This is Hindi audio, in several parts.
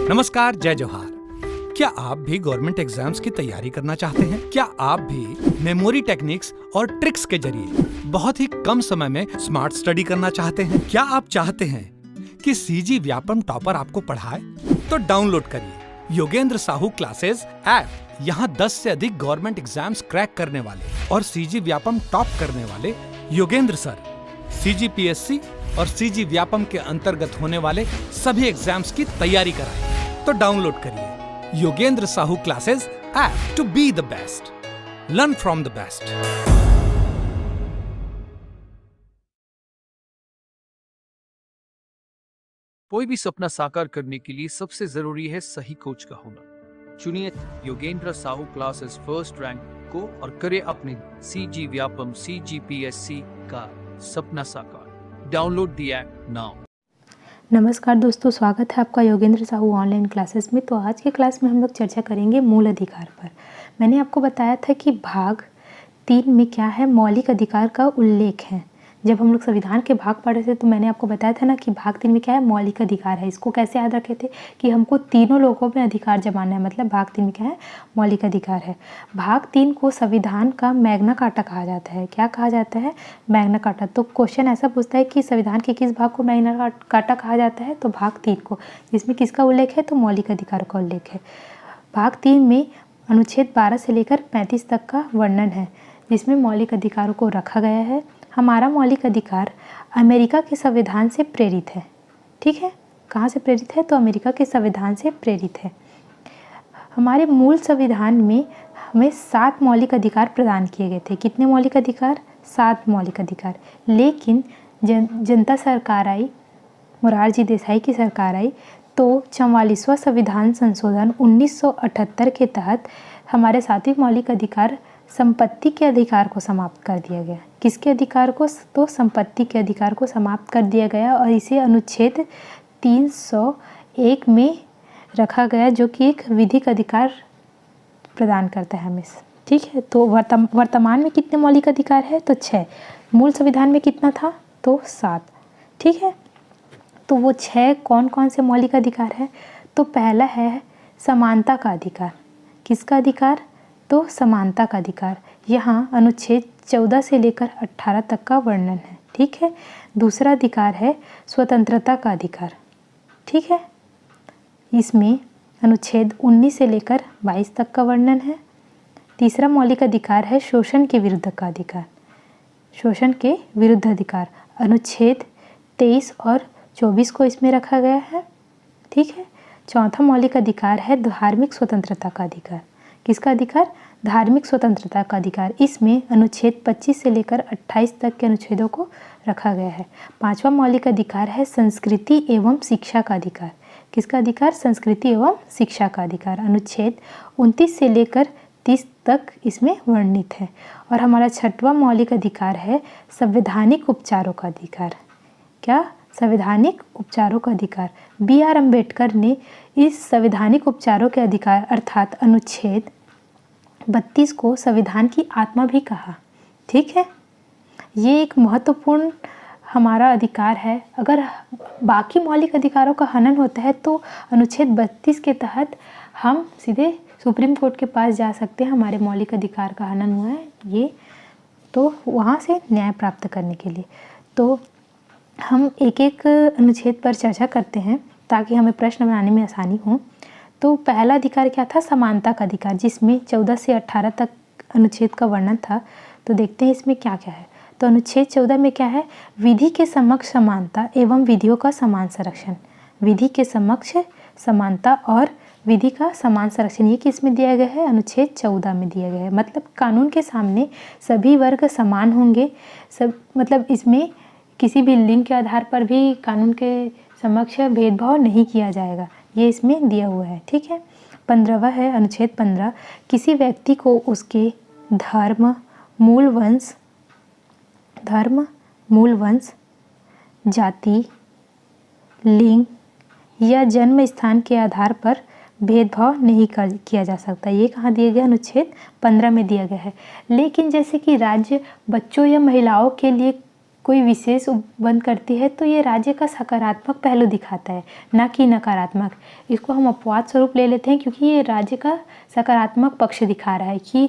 नमस्कार, जय जोहार। क्या आप भी गवर्नमेंट एग्जाम्स की तैयारी करना चाहते हैं? क्या आप भी मेमोरी टेक्निक्स और ट्रिक्स के जरिए बहुत ही कम समय में स्मार्ट स्टडी करना चाहते हैं? क्या आप चाहते हैं कि सीजी व्यापम टॉपर आपको पढ़ाए? तो डाउनलोड करिए योगेंद्र साहू क्लासेस ऐप। यहाँ 10 से अधिक गवर्नमेंट एग्जाम्स क्रैक करने वाले और सीजी व्यापम टॉप करने वाले योगेंद्र सर CGPSC और सीजी व्यापम के अंतर्गत होने वाले सभी एग्जाम्स की तैयारी कराएं। तो डाउनलोड करिए Yogendra Sahu classes app to be the best, learn from the best. कोई भी सपना साकार करने के लिए सबसे जरूरी है सही कोच का होना। चुनिए Yogendra Sahu classes first rank को और करें अपने सीजी व्यापम CGPSC का सपना साकार। Download the app now. नमस्कार दोस्तों, स्वागत है आपका योगेंद्र साहू ऑनलाइन क्लासेस में। तो आज के क्लास में हम लोग चर्चा करेंगे मूल अधिकार पर। मैंने आपको बताया था कि भाग 3 में क्या है, मौलिक अधिकार का उल्लेख है। जब हम लोग संविधान के भाग पढ़े थे तो मैंने आपको बताया था ना कि भाग 3 में क्या है, मौलिक अधिकार है। इसको कैसे याद रखे थे कि हमको तीनों लोगों में अधिकार जमाना है, मतलब भाग 3 में क्या है, मौलिक अधिकार है। भाग 3 को संविधान का मैग्ना कार्टा कहा जाता है। क्या कहा जाता है? Magna carta. तो क्वेश्चन ऐसा पूछता है कि संविधान के किस भाग को मैग्ना कार्टा कहा जाता है? तो भाग 3 को, जिसमें किसका उल्लेख है? तो मौलिक अधिकार का उल्लेख है। भाग 3 में अनुच्छेद 12 से लेकर 35 तक का वर्णन है, जिसमें मौलिक अधिकारों को रखा गया है। हमारा मौलिक अधिकार अमेरिका के संविधान से प्रेरित है। ठीक है, कहाँ से प्रेरित है? तो अमेरिका के संविधान से प्रेरित है। हमारे मूल संविधान में हमें 7 मौलिक अधिकार प्रदान किए गए थे। कितने मौलिक अधिकार? 7 मौलिक अधिकार। लेकिन जनता सरकार आई, मोरारजी देसाई की सरकार आई, तो 44वां संविधान संशोधन 1978 के तहत हमारे 7वें मौलिक अधिकार संपत्ति के अधिकार को समाप्त कर दिया गया। किसके अधिकार को? तो संपत्ति के अधिकार को समाप्त कर दिया गया और इसे अनुच्छेद 301 में रखा गया, जो कि एक विधिक अधिकार प्रदान करता है हमें। ठीक है, तो वर्तमान में कितने मौलिक अधिकार है? तो 6। मूल संविधान में कितना था? तो 7। ठीक है, तो वो 6 कौन कौन से मौलिक अधिकार है? तो पहला है समानता का अधिकार। किसका अधिकार? तो समानता का अधिकार। यहाँ अनुच्छेद 14 से लेकर 18 तक का वर्णन है। ठीक है, दूसरा अधिकार है स्वतंत्रता का अधिकार। ठीक है, इसमें अनुच्छेद 19 से लेकर 22 तक का वर्णन है। तीसरा मौलिक अधिकार है शोषण के विरुद्ध का अधिकार। शोषण के विरुद्ध अधिकार अनुच्छेद 23 और 24 को इसमें रखा गया है। ठीक है, चौथा मौलिक अधिकार है धार्मिक स्वतंत्रता का अधिकार। किसका अधिकार? धार्मिक स्वतंत्रता का अधिकार। इसमें अनुच्छेद 25 से लेकर 28 तक के अनुच्छेदों को रखा गया है। पांचवा मौलिक अधिकार है संस्कृति एवं शिक्षा का अधिकार। किसका अधिकार? संस्कृति एवं शिक्षा का अधिकार। अनुच्छेद 29 से लेकर 30 तक इसमें वर्णित है। और हमारा 6वां मौलिक अधिकार है संवैधानिक उपचारों का अधिकार। क्या? संवैधानिक उपचारों का अधिकार। BR अम्बेडकर ने इस संवैधानिक उपचारों के अधिकार अर्थात अनुच्छेद 32 को संविधान की आत्मा भी कहा। ठीक है, ये एक महत्वपूर्ण हमारा अधिकार है। अगर बाकी मौलिक अधिकारों का हनन होता है तो अनुच्छेद 32 के तहत हम सीधे सुप्रीम कोर्ट के पास जा सकते हैं। हमारे मौलिक अधिकार का हनन हुआ है ये, तो वहाँ से न्याय प्राप्त करने के लिए। तो हम एक एक अनुच्छेद पर चर्चा करते हैं ताकि हमें प्रश्न बनाने में आसानी हो। तो पहला अधिकार क्या था? समानता का अधिकार, जिसमें 14 से 18 तक अनुच्छेद का वर्णन था। तो देखते हैं इसमें क्या क्या है। तो अनुच्छेद 14 में क्या है? विधि के समक्ष समानता एवं विधियों का समान संरक्षण। विधि के समक्ष समानता और विधि का समान संरक्षण, ये किस में दिया गया है? अनुच्छेद 14 में दिया गया है। मतलब कानून के सामने सभी वर्ग समान होंगे। मतलब इसमें किसी भी लिंग के आधार पर भी कानून के समक्ष भेदभाव नहीं किया जाएगा, ये इसमें दिया हुआ है। ठीक है, 15वां है अनुच्छेद 15, किसी व्यक्ति को उसके धर्म, मूल वंश, जाति, लिंग या जन्म स्थान के आधार पर भेदभाव नहीं किया जा सकता। ये कहाँ दिया गया? अनुच्छेद 15 में दिया गया है। लेकिन जैसे कि राज्य बच्चों या महिलाओं के लिए कोई विशेष उपबंध करती है तो ये राज्य का सकारात्मक पहलू दिखाता है, ना कि नकारात्मक। इसको हम अपवाद स्वरूप ले लेते हैं क्योंकि ये राज्य का सकारात्मक पक्ष दिखा रहा है कि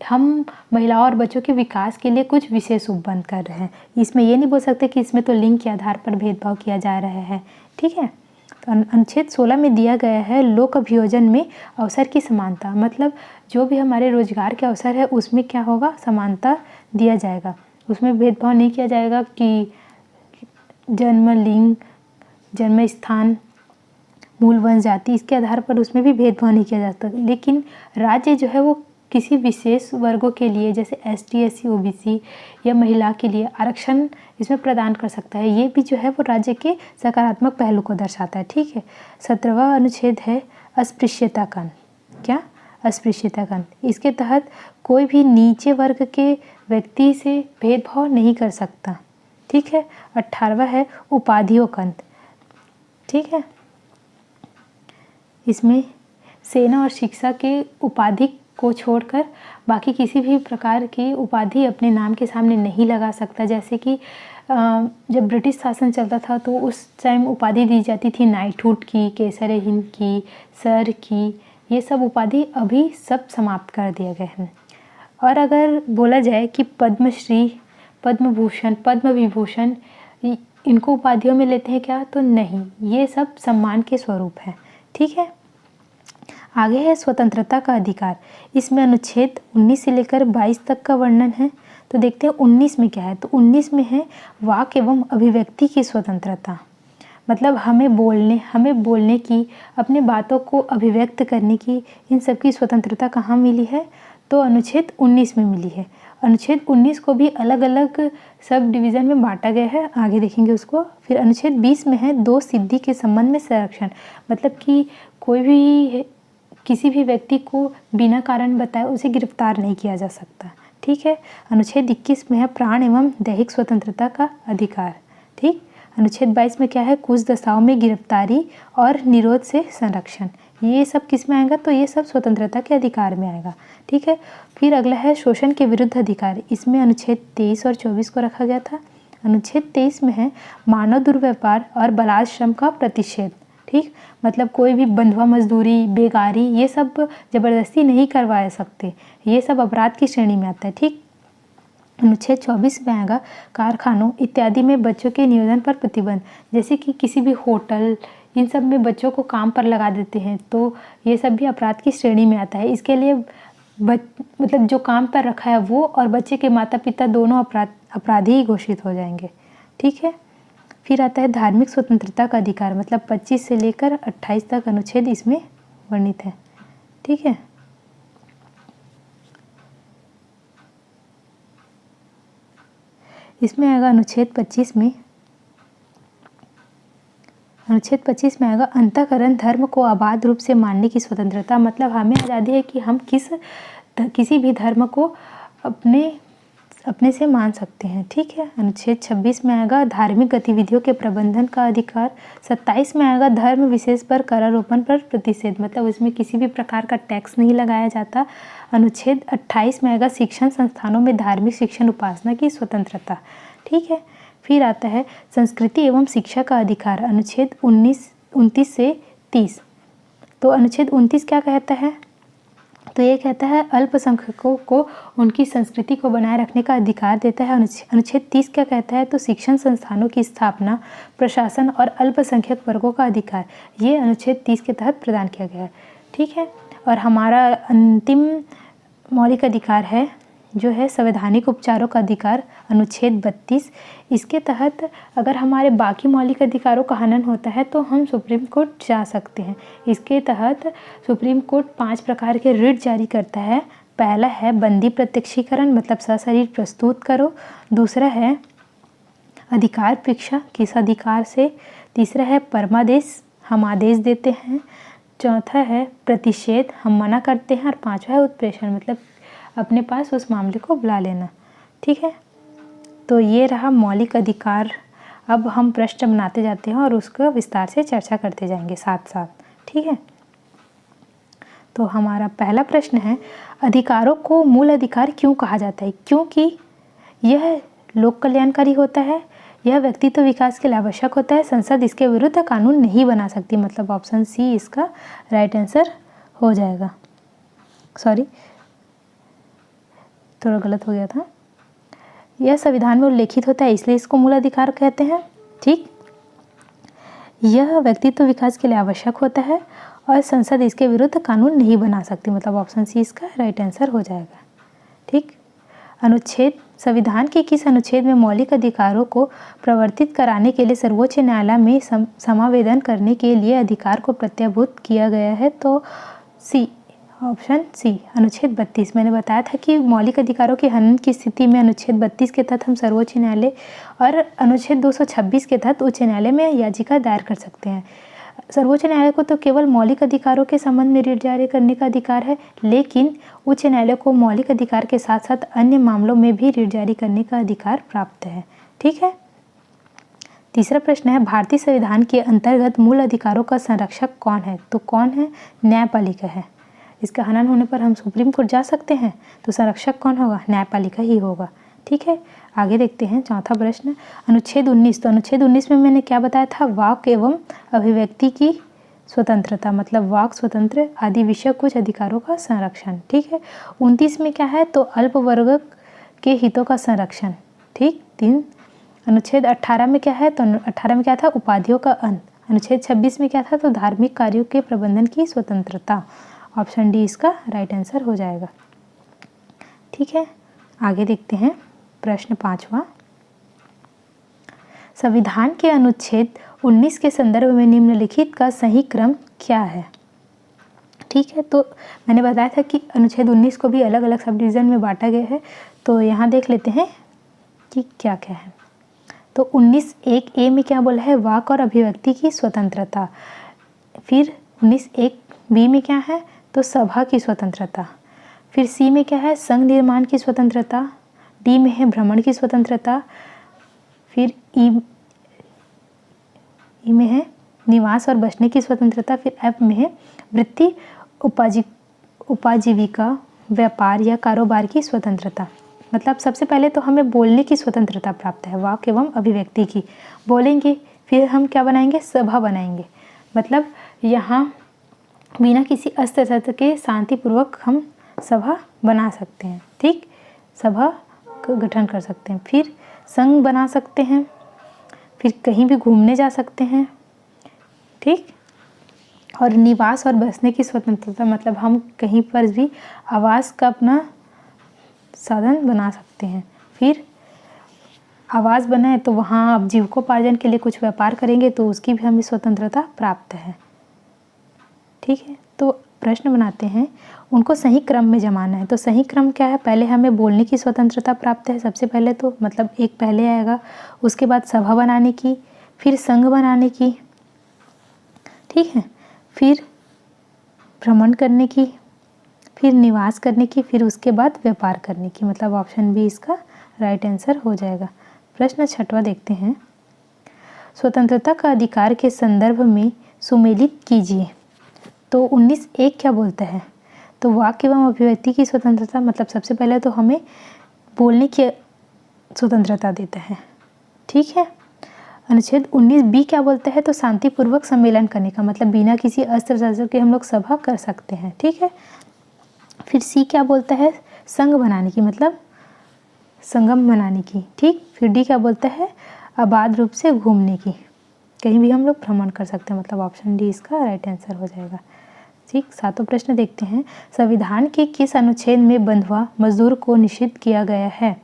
हम महिलाओं और बच्चों के विकास के लिए कुछ विशेष उपबंध कर रहे हैं। इसमें ये नहीं बोल सकते कि इसमें तो लिंग के आधार पर भेदभाव किया जा रहा है। ठीक है, तो अनुच्छेद 16 में दिया गया है लोक अभियोजन में अवसर की समानता, मतलब जो भी हमारे रोजगार के अवसर है उसमें क्या होगा, समानता दिया जाएगा। उसमें भेदभाव नहीं किया जाएगा कि जन्म, लिंग, जन्म स्थान, मूल वंश, जाति, इसके आधार पर उसमें भी भेदभाव नहीं किया जाता। लेकिन राज्य जो है वो किसी विशेष वर्गों के लिए जैसे ST SC OBC या महिला के लिए आरक्षण इसमें प्रदान कर सकता है। ये भी जो है वो राज्य के सकारात्मक पहलू को दर्शाता है। ठीक है, 17वां अनुच्छेद है अस्पृश्यता कांड। क्या? अस्पृश्यता कांड। इसके तहत कोई भी नीचे वर्ग के व्यक्ति से भेदभाव नहीं कर सकता। ठीक है, 18वां है उपाधियों कांड। ठीक है, इसमें सेना और शिक्षा के उपाधि को छोड़कर बाकी किसी भी प्रकार की उपाधि अपने नाम के सामने नहीं लगा सकता। जैसे कि जब ब्रिटिश शासन चलता था तो उस टाइम उपाधि दी जाती थी नाइटहुड की, केसर हिंद की, सर की, ये सब उपाधि अभी सब समाप्त कर दिए गए हैं। और अगर बोला जाए कि पद्मश्री, पद्म भूषण, पद्म विभूषण इनको उपाधियों में लेते हैं क्या, तो नहीं, ये सब सम्मान के स्वरूप है। ठीक है, आगे है स्वतंत्रता का अधिकार। इसमें अनुच्छेद 19 से लेकर 22 तक का वर्णन है। तो देखते हैं 19 में क्या है। तो 19 में है वाक एवं अभिव्यक्ति की स्वतंत्रता, मतलब हमें बोलने की, अपने बातों को अभिव्यक्त करने की, इन सब की स्वतंत्रता कहाँ मिली है, तो अनुच्छेद 19 में मिली है। अनुच्छेद 19 को भी अलग अलग सब डिवीज़न में बांटा गया है, आगे देखेंगे उसको। फिर अनुच्छेद 20 में है दो सिद्धि के संबंध में संरक्षण, मतलब कि कोई भी किसी भी व्यक्ति को बिना कारण बताए उसे गिरफ्तार नहीं किया जा सकता। ठीक है, अनुच्छेद 21 में है प्राण एवं दैहिक स्वतंत्रता का अधिकार। ठीक, अनुच्छेद 22 में क्या है, कुछ दशाओं में गिरफ्तारी और निरोध से संरक्षण। ये सब किस में आएगा, तो ये सब स्वतंत्रता के अधिकार में आएगा। ठीक है, फिर अगला है शोषण के विरुद्ध अधिकार। इसमें अनुच्छेद 23 और 24 को रखा गया था। अनुच्छेद 23 में है मानव दुर्व्यापार और बाल श्रम का प्रतिषेध। ठीक, मतलब कोई भी बंधुआ मजदूरी, बेगारी, ये सब ज़बरदस्ती नहीं करवा सकते, ये सब अपराध की श्रेणी में आता है। ठीक, अनुच्छेद 24 में आएगा कारखानों इत्यादि में बच्चों के नियोजन पर प्रतिबंध, जैसे कि किसी भी होटल, इन सब में बच्चों को काम पर लगा देते हैं, तो ये सब भी अपराध की श्रेणी में आता है। इसके लिए मतलब जो काम पर रखा है वो और बच्चे के माता पिता दोनों अपराधी ही घोषित हो जाएंगे। ठीक है, फिर आता है धार्मिक स्वतंत्रता का अधिकार, मतलब 25 से लेकर 28 तक अनुच्छेद इसमें वर्णित है। ठीक है, इसमें आएगा अनुच्छेद 25 में आएगा अंतःकरण धर्म को अबाध रूप से मानने की स्वतंत्रता, मतलब हमें आज़ादी है कि हम किसी भी धर्म को अपने से मान सकते हैं। ठीक है, अनुच्छेद 26 में आएगा धार्मिक गतिविधियों के प्रबंधन का अधिकार। 27 में आएगा धर्म विशेष पर करारोपण पर प्रतिषेध, मतलब उसमें किसी भी प्रकार का टैक्स नहीं लगाया जाता। अनुच्छेद 28 में आएगा शिक्षण संस्थानों में धार्मिक शिक्षण उपासना की स्वतंत्रता। ठीक है, फिर आता है संस्कृति एवं शिक्षा का अधिकार, अनुच्छेद 29 से 30। तो अनुच्छेद 29 क्या कहता है, तो ये कहता है अल्पसंख्यकों को उनकी संस्कृति को बनाए रखने का अधिकार देता है। अनुच्छेद 30 क्या कहता है, तो शिक्षण संस्थानों की स्थापना, प्रशासन और अल्पसंख्यक वर्गों का अधिकार, ये अनुच्छेद 30 के तहत प्रदान किया गया है। ठीक है, और हमारा अंतिम मौलिक अधिकार है जो है संवैधानिक उपचारों का अधिकार, अनुच्छेद 32। इसके तहत अगर हमारे बाकी मौलिक अधिकारों का हनन होता है तो हम सुप्रीम कोर्ट जा सकते हैं। इसके तहत सुप्रीम कोर्ट 5 प्रकार के रिट जारी करता है। पहला है बंदी प्रत्यक्षीकरण, मतलब सशरीर प्रस्तुत करो। दूसरा है अधिकार परीक्षा, किस अधिकार से। तीसरा है परमादेश, हम आदेश देते हैं। चौथा है प्रतिषेध, हम मना करते हैं। और 5वां है उत्प्रेषण, मतलब अपने पास उस मामले को बुला लेना। ठीक है, तो ये रहा मौलिक अधिकार। अब हम प्रश्न बनाते जाते हैं और उसका विस्तार से चर्चा करते जाएंगे साथ साथ। ठीक है, तो हमारा पहला प्रश्न है अधिकारों को मूल अधिकार क्यों कहा जाता है, क्योंकि यह लोक कल्याणकारी होता है, यह व्यक्तित्व विकास के लिए आवश्यक होता है, संसद इसके विरुद्ध कानून नहीं बना सकती। मतलब ऑप्शन सी इसका राइट आंसर हो जाएगा। सॉरी, थोड़ा गलत हो गया था। यह संविधान में उल्लेखित होता है इसलिए इसको मूल अधिकार कहते हैं। ठीक, यह व्यक्तित्व विकास के लिए आवश्यक होता है और संसद इसके विरुद्ध कानून नहीं बना सकती। मतलब ऑप्शन सी इसका राइट आंसर हो जाएगा। ठीक, अनुच्छेद संविधान के किस अनुच्छेद में मौलिक अधिकारों को प्रवर्तित कराने के लिए सर्वोच्च न्यायालय में समावेदन करने के लिए अधिकार को प्रत्याभूत किया गया है? तो सी, ऑप्शन सी, अनुच्छेद 32। मैंने बताया था कि मौलिक अधिकारों के हनन की स्थिति में अनुच्छेद 32 के तहत हम सर्वोच्च न्यायालय और अनुच्छेद 226 के तहत उच्च न्यायालय में याचिका दायर कर सकते हैं। सर्वोच्च न्यायालय को तो केवल मौलिक अधिकारों के संबंध में रिट जारी करने का अधिकार है, लेकिन उच्च न्यायालय को मौलिक अधिकार के साथ साथ अन्य मामलों में भी रिट जारी करने का अधिकार प्राप्त है। ठीक है, तीसरा प्रश्न है, भारतीय संविधान के अंतर्गत मूल अधिकारों का संरक्षक कौन है? तो कौन है? न्यायपालिका है। इसका हनन होने पर हम सुप्रीम कोर्ट जा सकते हैं, तो संरक्षक कौन होगा? न्यायपालिका ही होगा। ठीक है, आगे देखते हैं चौथा प्रश्न, अनुच्छेद 19। तो अनुच्छेद 19 में मैंने क्या बताया था? वाक एवं अभिव्यक्ति की स्वतंत्रता, मतलब वाक स्वतंत्र आदि विषय कुछ अधिकारों का संरक्षण। ठीक है, 29 में क्या है? तो अल्प वर्ग के हितों का संरक्षण। ठीक, 3। अनुच्छेद 18 में क्या है? तो 18 में क्या था? उपाधियों का अंत। अनुच्छेद 26 में क्या था? तो धार्मिक कार्यों के प्रबंधन की स्वतंत्रता। ऑप्शन डी इसका राइट आंसर हो जाएगा। ठीक है, आगे देखते हैं प्रश्न 5वां, संविधान के अनुच्छेद 19 के संदर्भ में निम्नलिखित का सही क्रम क्या है? ठीक है, तो मैंने बताया था कि अनुच्छेद 19 को भी अलग अलग सब डिवीज़न में बांटा गया है, तो यहाँ देख लेते हैं कि क्या क्या है। तो 19(1)(a) में क्या बोला है? वाक और अभिव्यक्ति की स्वतंत्रता। फिर 19(1)(b) में क्या है? तो सभा की स्वतंत्रता। फिर सी में क्या है? संघ निर्माण की स्वतंत्रता। डी में है भ्रमण की स्वतंत्रता। फिर ई में है निवास और बसने की स्वतंत्रता। फिर एफ में है वृत्ति, उपाजीविका, व्यापार या कारोबार की स्वतंत्रता। मतलब सबसे पहले तो हमें बोलने की स्वतंत्रता प्राप्त है, वाक एवं अभिव्यक्ति की। बोलेंगे, फिर हम क्या बनाएंगे? सभा बनाएंगे। मतलब यहाँ बिना किसी अस्त्र शस्त्र के शांतिपूर्वक हम सभा बना सकते हैं। ठीक, सभा का गठन कर सकते हैं। फिर संघ बना सकते हैं। फिर कहीं भी घूमने जा सकते हैं। ठीक, और निवास और बसने की स्वतंत्रता, मतलब हम कहीं पर भी आवास का अपना साधन बना सकते हैं। फिर आवास बनाए तो वहाँ अब जीविकोपार्जन के लिए कुछ व्यापार करेंगे तो उसकी भी हमें स्वतंत्रता प्राप्त है। ठीक है, तो प्रश्न बनाते हैं, उनको सही क्रम में जमाना है। तो सही क्रम क्या है? पहले हमें बोलने की स्वतंत्रता प्राप्त है सबसे पहले, तो मतलब एक पहले आएगा, उसके बाद सभा बनाने की, फिर संघ बनाने की, ठीक है, फिर भ्रमण करने की, फिर निवास करने की, फिर उसके बाद व्यापार करने की। मतलब ऑप्शन बी इसका राइट आंसर हो जाएगा। प्रश्न 6वां देखते हैं, स्वतंत्रता का अधिकार के संदर्भ में सुमेलित कीजिए। तो 19(1) क्या बोलता है? तो वाक एवं अभिव्यक्ति की स्वतंत्रता, मतलब सबसे पहले तो हमें बोलने की स्वतंत्रता देता है। ठीक है, अनुच्छेद 19(b) क्या बोलता है? तो शांतिपूर्वक सम्मेलन करने का, मतलब बिना किसी अस्त्र शस्त्र के हम लोग सभा कर सकते हैं। ठीक है, फिर सी क्या बोलता है? संघ बनाने की, मतलब संगम बनाने की। ठीक, फिर डी क्या बोलता है? आबाद रूप से घूमने की, कहीं भी हम लोग भ्रमण कर सकते हैं। मतलब ऑप्शन डी इसका राइट आंसर हो जाएगा। ठीक, 7वां प्रश्न देखते हैं, संविधान के किस अनुच्छेद में बंधुआ मजदूर को निषिद्ध किया गया है?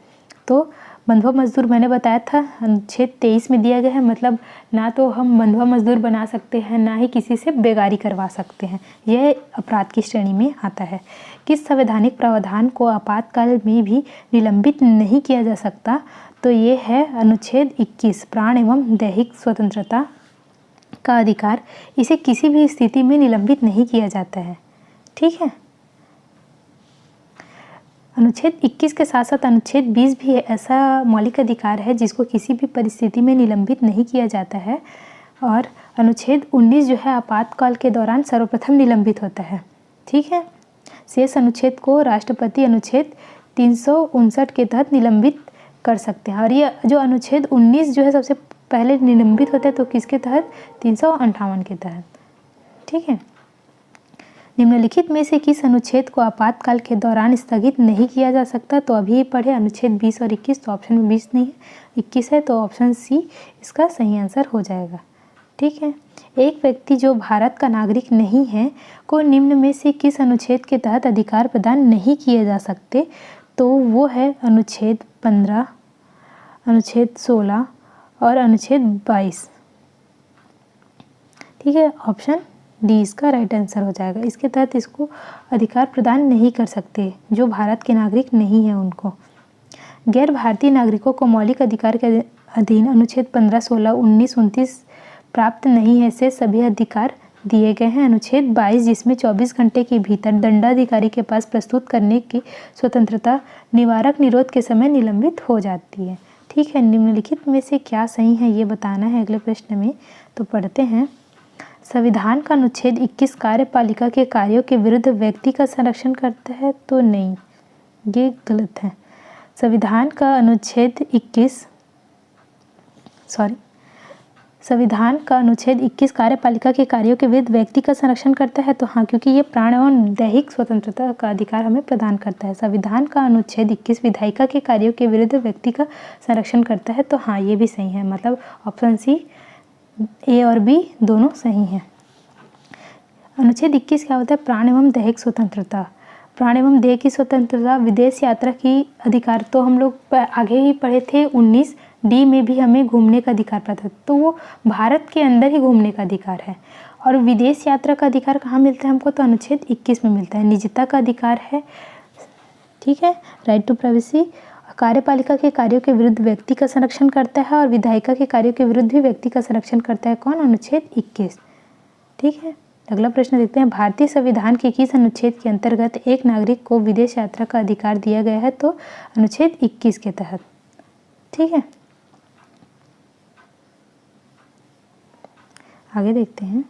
तो बंधुआ मजदूर मैंने बताया था अनुच्छेद 23 में दिया गया है। मतलब ना तो हम बंधुआ मजदूर बना सकते हैं, ना ही किसी से बेगारी करवा सकते हैं, यह अपराध की श्रेणी में आता है। किस संवैधानिक प्रावधान को आपातकाल में भी निलंबित नहीं किया जा सकता? तो ये है अनुच्छेद 21, प्राण एवं दैहिक स्वतंत्रता का अधिकार। इसे किसी भी स्थिति में निलंबित नहीं किया जाता है। ठीक है, अनुच्छेद 21 के साथ साथ अनुच्छेद 20 भी ऐसा मौलिक अधिकार है जिसको किसी भी परिस्थिति में निलंबित नहीं किया जाता है। और अनुच्छेद 19 जो है आपातकाल के दौरान सर्वप्रथम निलंबित होता है। ठीक है, शेष अनुच्छेद को राष्ट्रपति अनुच्छेद 359 के तहत निलंबित कर सकते हैं। और ये जो अनुच्छेद 19 जो है सबसे पहले निलंबित होता है तो किसके तहत? 358 के तहत। ठीक है। निम्नलिखित में से किस अनुच्छेद को आपातकाल के दौरान स्थगित नहीं किया जा सकता? तो अभी पढ़े अनुच्छेद 20 और 21, तो ऑप्शन में 20 नहीं है, 21 है, तो ऑप्शन सी इसका सही आंसर हो जाएगा। ठीक है। एक व्यक्ति जो भारत का नागरिक नहीं है को निम्न में से किस अनुच्छेद के तहत अधिकार प्रदान नहीं किए जा सकते? तो वो है अनुच्छेद 15, अनुच्छेद 16 और अनुच्छेद 22। ठीक है, ऑप्शन डी इसका राइट आंसर हो जाएगा। इसके तहत इसको अधिकार प्रदान नहीं कर सकते जो भारत के नागरिक नहीं हैं उनको। गैर भारतीय नागरिकों को मौलिक अधिकार के अधीन अनुच्छेद 15, 16, 19, 29 प्राप्त नहीं है से सभी अधिकार दिए गए हैं। अनुच्छेद 22 जिसमें 24 घंटे के भीतर दंडाधिकारी के पास प्रस्तुत करने की स्वतंत्रता निवारक निरोध के समय निलंबित हो जाती है। ठीक है, निम्नलिखित में से क्या सही है ये बताना है अगले प्रश्न में। तो पढ़ते हैं। संविधान का अनुच्छेद 21 कार्यपालिका के कार्यों के विरुद्ध व्यक्ति का संरक्षण करता है? तो नहीं, ये गलत है। संविधान का अनुच्छेद 21 कार्यपालिका के कार्यों के विरुद्ध व्यक्ति का संरक्षण करता है? तो हाँ, क्योंकि ये प्राण एवं दैहिक स्वतंत्रता का अधिकार हमें प्रदान करता है। संविधान का अनुच्छेद 21 विधायिका के कार्यों के विरुद्ध व्यक्ति का संरक्षण करता है। तो हाँ, ये भी सही है, मतलब ऑप्शन सी, ए और बी दोनों सही हैं। अनुच्छेद 21 क्या होता है? प्राण एवं दैहिक स्वतंत्रता। प्राण एवं देह की स्वतंत्रता, विदेश यात्रा की अधिकार तो हम लोग आगे ही पढ़े थे। 19 डी में भी हमें घूमने का अधिकार प्राप्त है, तो वो भारत के अंदर ही घूमने का अधिकार है। और विदेश यात्रा का अधिकार कहाँ मिलता है हमको? तो अनुच्छेद 21 में मिलता है। निजता का अधिकार है। ठीक है, राइट टू प्राइवेसी। कार्यपालिका के कार्यों के विरुद्ध व्यक्ति का संरक्षण करता है और विधायिका के कार्यों के विरुद्ध भी व्यक्ति का संरक्षण करता है। कौन? अनुच्छेद 21। ठीक है, अगला प्रश्न देखते हैं। भारतीय संविधान के किस अनुच्छेद के अंतर्गत एक नागरिक को विदेश यात्रा का अधिकार दिया गया है? तो अनुच्छेद 21 के तहत। ठीक है, आगे देखते हैं।